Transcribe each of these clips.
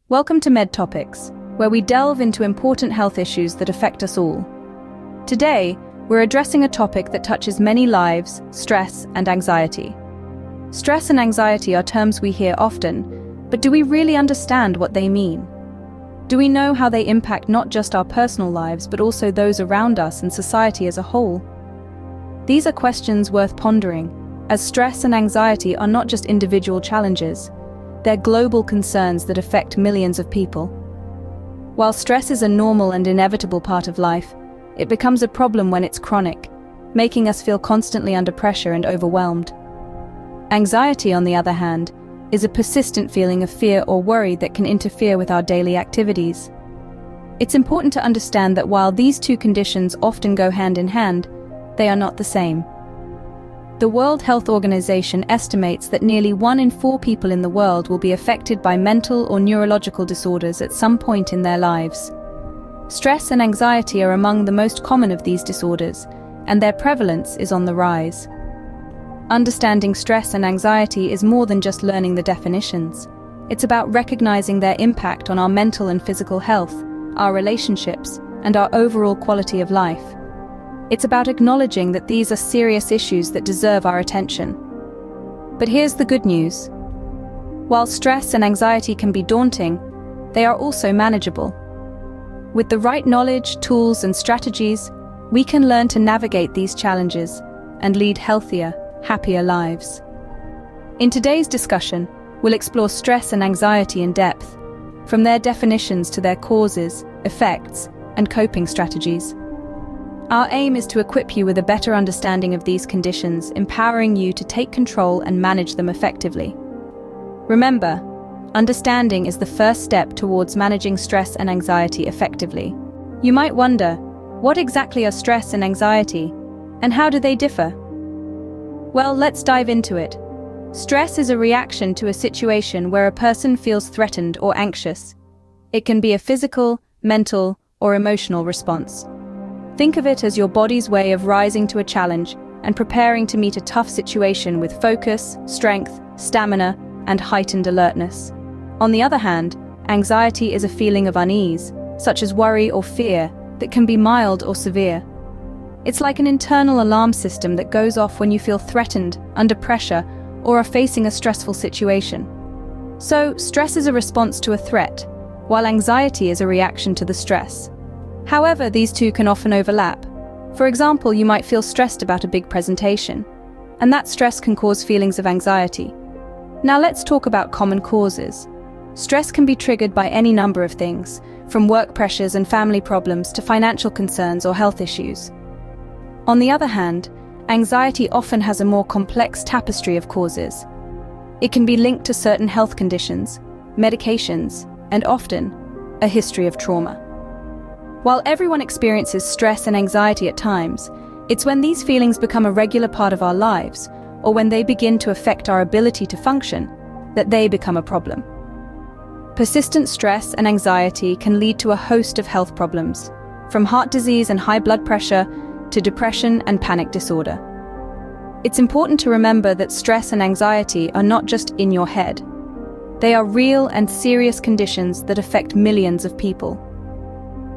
Welcome to Med Topics, where we delve into important health issues that affect us all. Today, we're addressing a topic that touches many lives: stress and anxiety. Stress and anxiety are terms we hear often, but do we really understand what they mean? Do we know how they impact not just our personal lives, but also those around us and society as a whole? These are questions worth pondering, as stress and anxiety are not just individual challenges. They're global concerns that affect millions of people. While stress is a normal and inevitable part of life, it becomes a problem when it's chronic, making us feel constantly under pressure and overwhelmed. Anxiety, on the other hand, is a persistent feeling of fear or worry that can interfere with our daily activities. It's important to understand that while these two conditions often go hand in hand, they are not the same. The World Health Organization estimates that nearly 1 in 4 people in the world will be affected by mental or neurological disorders at some point in their lives. Stress and anxiety are among the most common of these disorders, and their prevalence is on the rise. Understanding stress and anxiety is more than just learning the definitions. It's about recognizing their impact on our mental and physical health, our relationships, and our overall quality of life. It's about acknowledging that these are serious issues that deserve our attention. But here's the good news. While stress and anxiety can be daunting, they are also manageable. With the right knowledge, tools, and strategies, we can learn to navigate these challenges and lead healthier, happier lives. In today's discussion, we'll explore stress and anxiety in depth, from their definitions to their causes, effects, and coping strategies. Our aim is to equip you with a better understanding of these conditions, empowering you to take control and manage them effectively. Remember, understanding is the first step towards managing stress and anxiety effectively. You might wonder, what exactly are stress and anxiety, and how do they differ? Well, let's dive into it. Stress is a reaction to a situation where a person feels threatened or anxious. It can be a physical, mental, or emotional response. Think of it as your body's way of rising to a challenge and preparing to meet a tough situation with focus, strength, stamina, and heightened alertness. On the other hand, anxiety is a feeling of unease, such as worry or fear, that can be mild or severe. It's like an internal alarm system that goes off when you feel threatened, under pressure, or are facing a stressful situation. So, stress is a response to a threat, while anxiety is a reaction to the stress. However, these two can often overlap. For example, you might feel stressed about a big presentation, and that stress can cause feelings of anxiety. Now let's talk about common causes. Stress can be triggered by any number of things, from work pressures and family problems to financial concerns or health issues. On the other hand, anxiety often has a more complex tapestry of causes. It can be linked to certain health conditions, medications, and often a history of trauma. While everyone experiences stress and anxiety at times, it's when these feelings become a regular part of our lives, or when they begin to affect our ability to function, that they become a problem. Persistent stress and anxiety can lead to a host of health problems, from heart disease and high blood pressure to depression and panic disorder. It's important to remember that stress and anxiety are not just in your head. They are real and serious conditions that affect millions of people.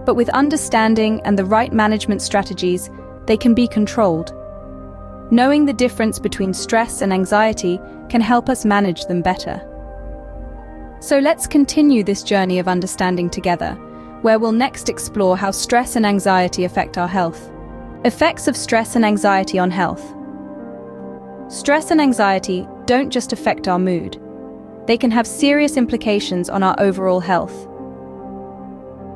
But with understanding and the right management strategies, they can be controlled. Knowing the difference between stress and anxiety can help us manage them better. So let's continue this journey of understanding together, where we'll next explore how stress and anxiety affect our health. Effects of stress and anxiety on health. Stress and anxiety don't just affect our mood. They can have serious implications on our overall health.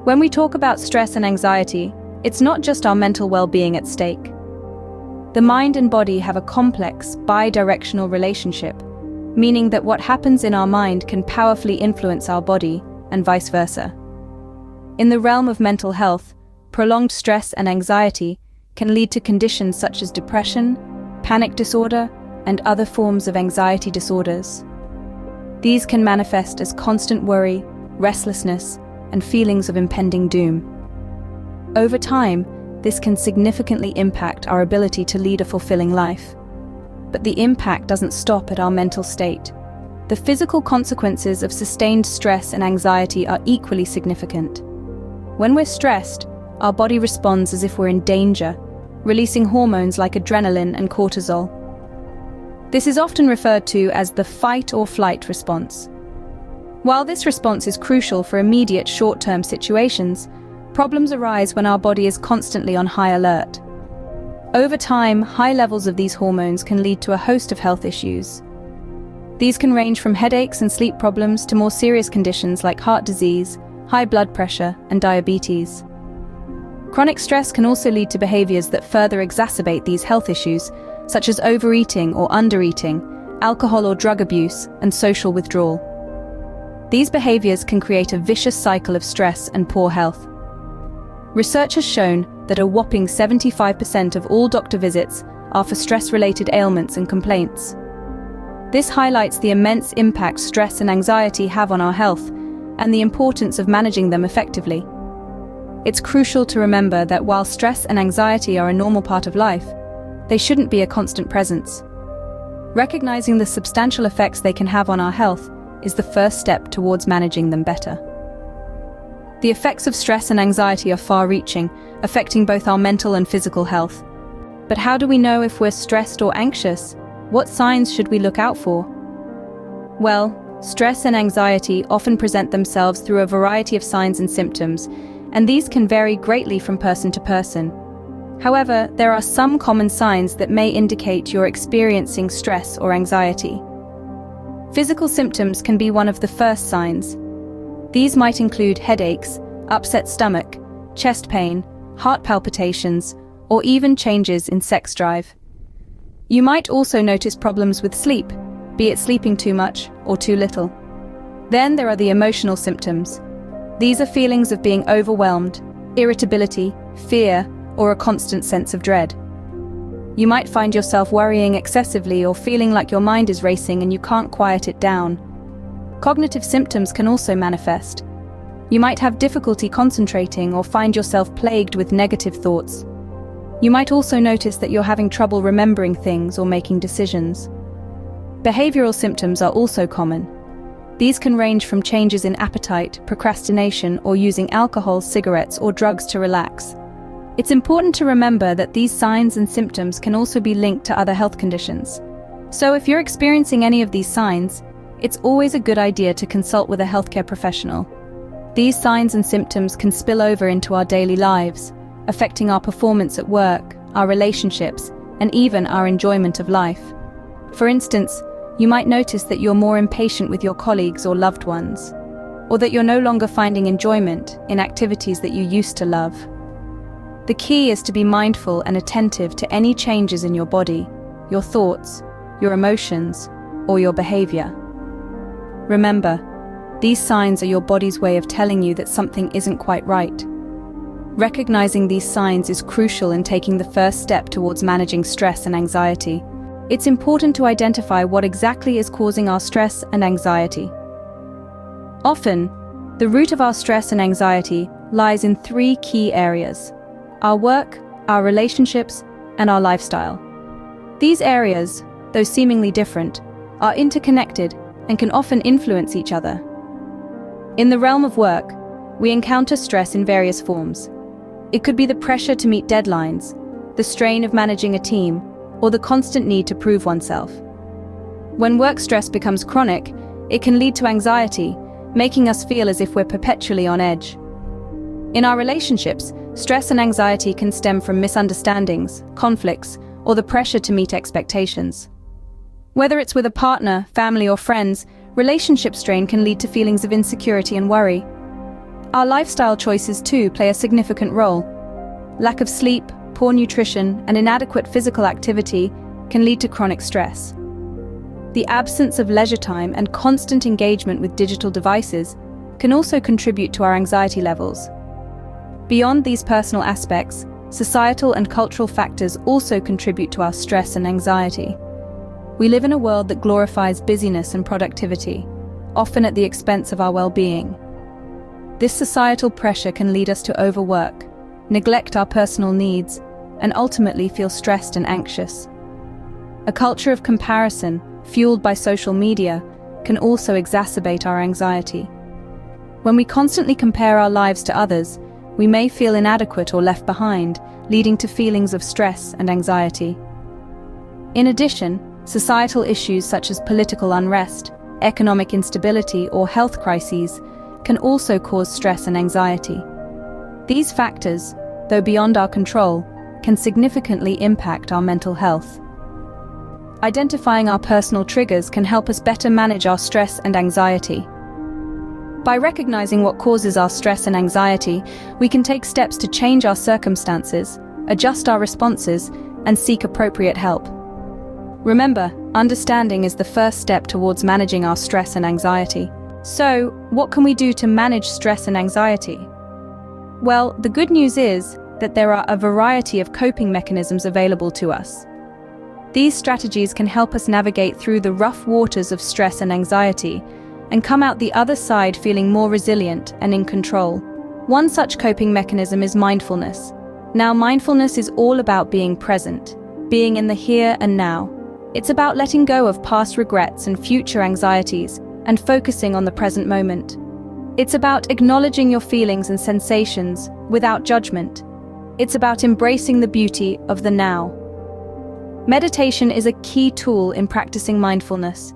When we talk about stress and anxiety, it's not just our mental well-being at stake. The mind and body have a complex, bi-directional relationship, meaning that what happens in our mind can powerfully influence our body, and vice versa. In the realm of mental health, prolonged stress and anxiety can lead to conditions such as depression, panic disorder, and other forms of anxiety disorders. These can manifest as constant worry, restlessness, and feelings of impending doom. Over time, this can significantly impact our ability to lead a fulfilling life. But the impact doesn't stop at our mental state. the physical consequences of sustained stress and anxiety are equally significant. When we're stressed, our body responds as if we're in danger, releasing hormones like adrenaline and cortisol. This is often referred to as the fight or flight response. While this response is crucial for immediate short-term situations, problems arise when our body is constantly on high alert. Over time, high levels of these hormones can lead to a host of health issues. These can range from headaches and sleep problems to more serious conditions like heart disease, high blood pressure, and diabetes. Chronic stress can also lead to behaviors that further exacerbate these health issues, such as overeating or undereating, alcohol or drug abuse, and social withdrawal. These behaviors can create a vicious cycle of stress and poor health. Research has shown that a whopping 75% of all doctor visits are for stress-related ailments and complaints. This highlights the immense impact stress and anxiety have on our health and the importance of managing them effectively. It's crucial to remember that while stress and anxiety are a normal part of life, they shouldn't be a constant presence. Recognizing the substantial effects they can have on our health is the first step towards managing them better. The effects of stress and anxiety are far-reaching, affecting both our mental and physical health. But how do we know if we're stressed or anxious? What signs should we look out for? Well, stress and anxiety often present themselves through a variety of signs and symptoms, and these can vary greatly from person to person. However, there are some common signs that may indicate you're experiencing stress or anxiety. Physical symptoms can be one of the first signs. These might include headaches, upset stomach, chest pain, heart palpitations, or even changes in sex drive. You might also notice problems with sleep, be it sleeping too much or too little. Then there are the emotional symptoms. These are feelings of being overwhelmed, irritability, fear, or a constant sense of dread. You might find yourself worrying excessively or feeling like your mind is racing and you can't quiet it down. Cognitive symptoms can also manifest. You might have difficulty concentrating or find yourself plagued with negative thoughts. You might also notice that you're having trouble remembering things or making decisions. Behavioral symptoms are also common. These can range from changes in appetite, procrastination, or using alcohol, cigarettes, or drugs to relax. It's important to remember that these signs and symptoms can also be linked to other health conditions. So if you're experiencing any of these signs, it's always a good idea to consult with a healthcare professional. These signs and symptoms can spill over into our daily lives, affecting our performance at work, our relationships, and even our enjoyment of life. For instance, you might notice that you're more impatient with your colleagues or loved ones, or that you're no longer finding enjoyment in activities that you used to love. The key is to be mindful and attentive to any changes in your body, your thoughts, your emotions, or your behavior. Remember, these signs are your body's way of telling you that something isn't quite right. Recognizing these signs is crucial in taking the first step towards managing stress and anxiety. It's important to identify what exactly is causing our stress and anxiety. Often, the root of our stress and anxiety lies in three key areas: our work, our relationships, and our lifestyle. These areas, though seemingly different, are interconnected and can often influence each other. In the realm of work, we encounter stress in various forms. It could be the pressure to meet deadlines, the strain of managing a team, or the constant need to prove oneself. When work stress becomes chronic, it can lead to anxiety, making us feel as if we're perpetually on edge. In our relationships, stress and anxiety can stem from misunderstandings, conflicts, or the pressure to meet expectations. Whether it's with a partner, family, or friends, relationship strain can lead to feelings of insecurity and worry. Our lifestyle choices too play a significant role. Lack of sleep, poor nutrition, and inadequate physical activity can lead to chronic stress. The absence of leisure time and constant engagement with digital devices can also contribute to our anxiety levels. Beyond these personal aspects, societal and cultural factors also contribute to our stress and anxiety. We live in a world that glorifies busyness and productivity, often at the expense of our well-being. This societal pressure can lead us to overwork, neglect our personal needs, and ultimately feel stressed and anxious. A culture of comparison, fueled by social media, can also exacerbate our anxiety. When we constantly compare our lives to others, we may feel inadequate or left behind, leading to feelings of stress and anxiety. In addition, societal issues such as political unrest, economic instability, or health crises can also cause stress and anxiety. These factors, though beyond our control, can significantly impact our mental health. Identifying our personal triggers can help us better manage our stress and anxiety. By recognizing what causes our stress and anxiety, we can take steps to change our circumstances, adjust our responses, and seek appropriate help. Remember, understanding is the first step towards managing our stress and anxiety. So, what can we do to manage stress and anxiety? Well, the good news is that there are a variety of coping mechanisms available to us. These strategies can help us navigate through the rough waters of stress and anxiety and come out the other side feeling more resilient and in control. One such coping mechanism is mindfulness. Now, mindfulness is all about being present, being in the here and now. It's about letting go of past regrets and future anxieties and focusing on the present moment. It's about acknowledging your feelings and sensations without judgment. It's about embracing the beauty of the now. Meditation is a key tool in practicing mindfulness.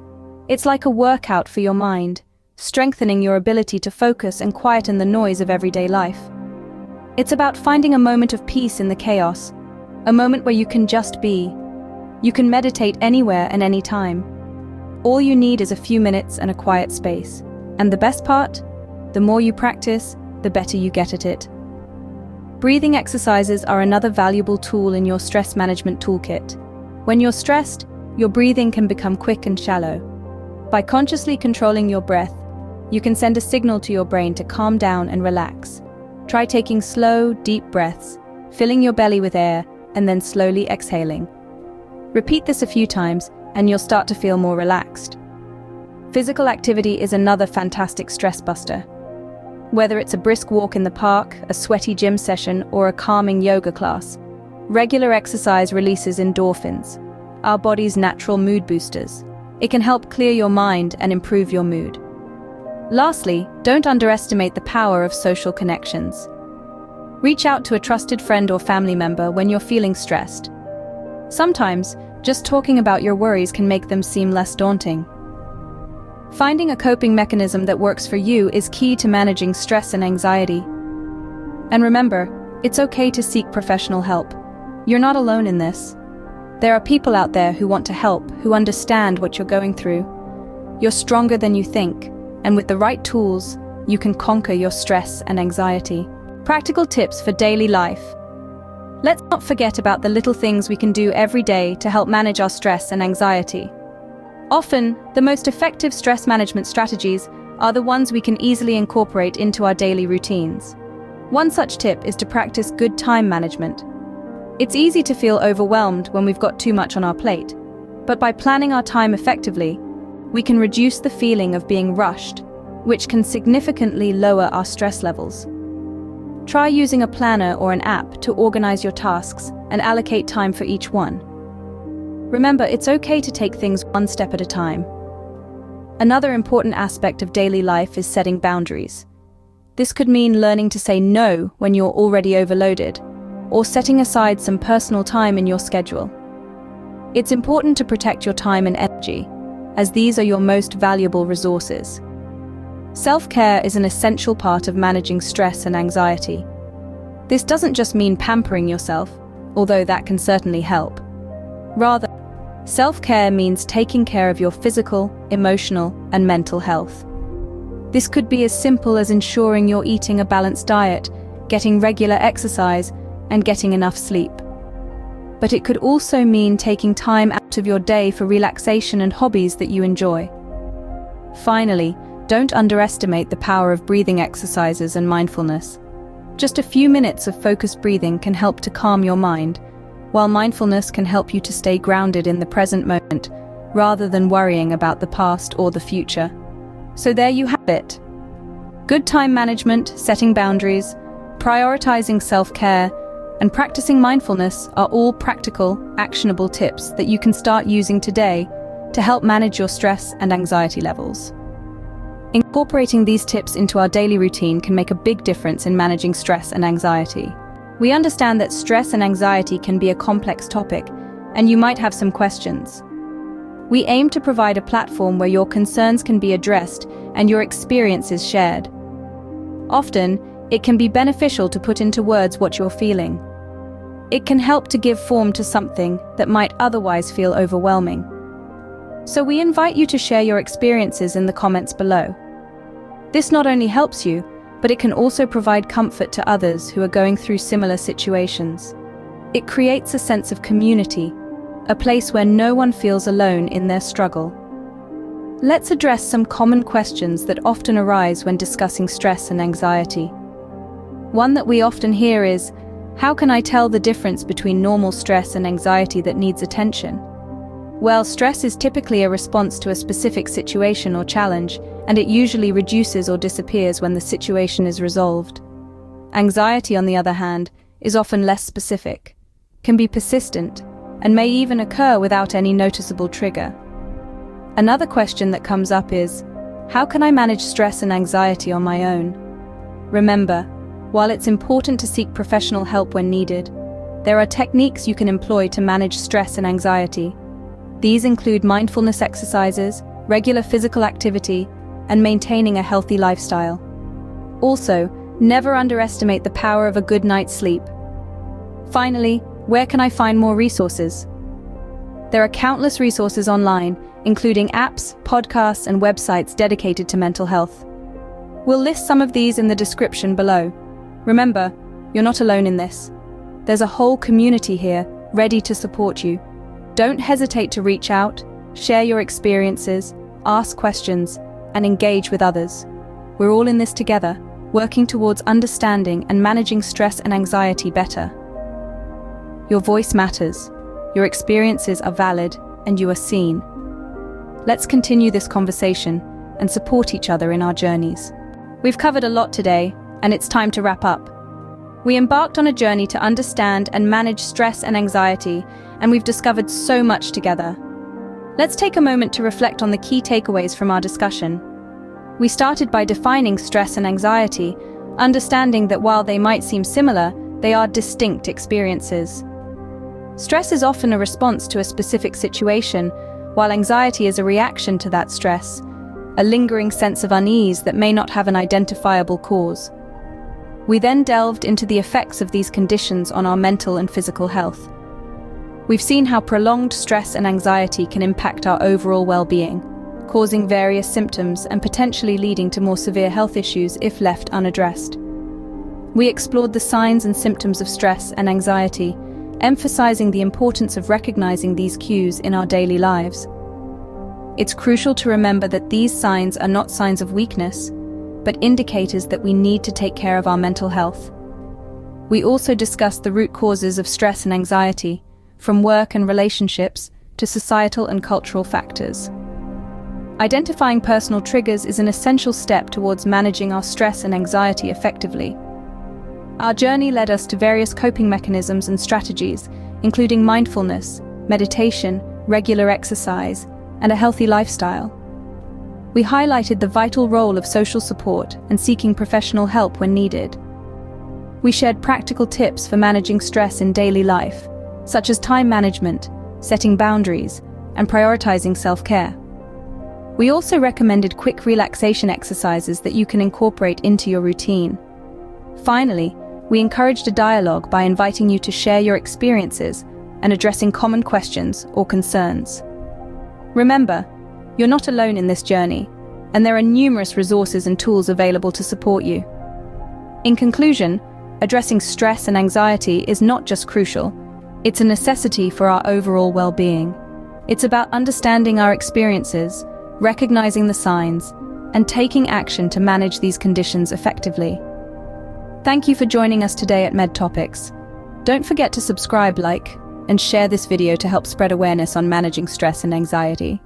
It's like a workout for your mind, strengthening your ability to focus and quieten the noise of everyday life. It's about finding a moment of peace in the chaos, a moment where you can just be. You can meditate anywhere and anytime. All you need is a few minutes and a quiet space. And the best part? The more you practice, the better you get at it. Breathing exercises are another valuable tool in your stress management toolkit. When you're stressed, your breathing can become quick and shallow. By consciously controlling your breath, you can send a signal to your brain to calm down and relax. Try taking slow, deep breaths, filling your belly with air, and then slowly exhaling. Repeat this a few times, and you'll start to feel more relaxed. Physical activity is another fantastic stress buster. Whether it's a brisk walk in the park, a sweaty gym session, or a calming yoga class, regular exercise releases endorphins, our body's natural mood boosters. It can help clear your mind and improve your mood. Lastly, don't underestimate the power of social connections. Reach out to a trusted friend or family member when you're feeling stressed. Sometimes, just talking about your worries can make them seem less daunting. Finding a coping mechanism that works for you is key to managing stress and anxiety. And remember, it's okay to seek professional help. You're not alone in this. There are people out there who want to help, who understand what you're going through. You're stronger than you think, and with the right tools, you can conquer your stress and anxiety. Practical tips for daily life. Let's not forget about the little things we can do every day to help manage our stress and anxiety. Often, the most effective stress management strategies are the ones we can easily incorporate into our daily routines. One such tip is to practice good time management. It's easy to feel overwhelmed when we've got too much on our plate, but by planning our time effectively, we can reduce the feeling of being rushed, which can significantly lower our stress levels. Try using a planner or an app to organize your tasks and allocate time for each one. Remember, it's okay to take things one step at a time. Another important aspect of daily life is setting boundaries. This could mean learning to say no when you're already overloaded, or setting aside some personal time in your schedule. It's important to protect your time and energy, as these are your most valuable resources. Self-care is an essential part of managing stress and anxiety. This doesn't just mean pampering yourself, although that can certainly help. Rather, self-care means taking care of your physical, emotional, and mental health. This could be as simple as ensuring you're eating a balanced diet, getting regular exercise, and getting enough sleep. But it could also mean taking time out of your day for relaxation and hobbies that you enjoy. Finally, don't underestimate the power of breathing exercises and mindfulness. Just a few minutes of focused breathing can help to calm your mind, while mindfulness can help you to stay grounded in the present moment, rather than worrying about the past or the future. So there you have it. Good time management, setting boundaries, prioritizing self-care, and practicing mindfulness are all practical, actionable tips that you can start using today to help manage your stress and anxiety levels. Incorporating these tips into our daily routine can make a big difference in managing stress and anxiety. We understand that stress and anxiety can be a complex topic, and you might have some questions. We aim to provide a platform where your concerns can be addressed and your experiences shared. Often, it can be beneficial to put into words what you're feeling. It can help to give form to something that might otherwise feel overwhelming. So we invite you to share your experiences in the comments below. This not only helps you, but it can also provide comfort to others who are going through similar situations. It creates a sense of community, a place where no one feels alone in their struggle. Let's address some common questions that often arise when discussing stress and anxiety. One that we often hear is, how can I tell the difference between normal stress and anxiety that needs attention? Well, stress is typically a response to a specific situation or challenge, and it usually reduces or disappears when the situation is resolved. Anxiety, on the other hand, is often less specific, can be persistent, and may even occur without any noticeable trigger. Another question that comes up is, how can I manage stress and anxiety on my own? Remember, while it's important to seek professional help when needed, there are techniques you can employ to manage stress and anxiety. These include mindfulness exercises, regular physical activity, and maintaining a healthy lifestyle. Also, never underestimate the power of a good night's sleep. Finally, where can I find more resources? There are countless resources online, including apps, podcasts, and websites dedicated to mental health. We'll list some of these in the description below. Remember, you're not alone in this. There's a whole community here, ready to support you. Don't hesitate to reach out, share your experiences, ask questions, and engage with others. We're all in this together, working towards understanding and managing stress and anxiety better. Your voice matters, your experiences are valid, and you are seen. Let's continue this conversation and support each other in our journeys. We've covered a lot today, and it's time to wrap up. We embarked on a journey to understand and manage stress and anxiety, and we've discovered so much together. Let's take a moment to reflect on the key takeaways from our discussion. We started by defining stress and anxiety, understanding that while they might seem similar, they are distinct experiences. Stress is often a response to a specific situation, while anxiety is a reaction to that stress, a lingering sense of unease that may not have an identifiable cause. We then delved into the effects of these conditions on our mental and physical health. We've seen how prolonged stress and anxiety can impact our overall well-being, causing various symptoms and potentially leading to more severe health issues if left unaddressed. We explored the signs and symptoms of stress and anxiety, emphasizing the importance of recognizing these cues in our daily lives. It's crucial to remember that these signs are not signs of weakness, but indicators that we need to take care of our mental health. We also discussed the root causes of stress and anxiety, from work and relationships to societal and cultural factors. Identifying personal triggers is an essential step towards managing our stress and anxiety effectively. Our journey led us to various coping mechanisms and strategies, including mindfulness, meditation, regular exercise, and a healthy lifestyle. We highlighted the vital role of social support and seeking professional help when needed. We shared practical tips for managing stress in daily life, such as time management, setting boundaries, and prioritizing self-care. We also recommended quick relaxation exercises that you can incorporate into your routine. Finally, we encouraged a dialogue by inviting you to share your experiences and addressing common questions or concerns. Remember, you're not alone in this journey, and there are numerous resources and tools available to support you. In conclusion, addressing stress and anxiety is not just crucial, it's a necessity for our overall well-being. It's about understanding our experiences, recognizing the signs, and taking action to manage these conditions effectively. Thank you for joining us today at Med Topics. Don't forget to subscribe, like, and share this video to help spread awareness on managing stress and anxiety.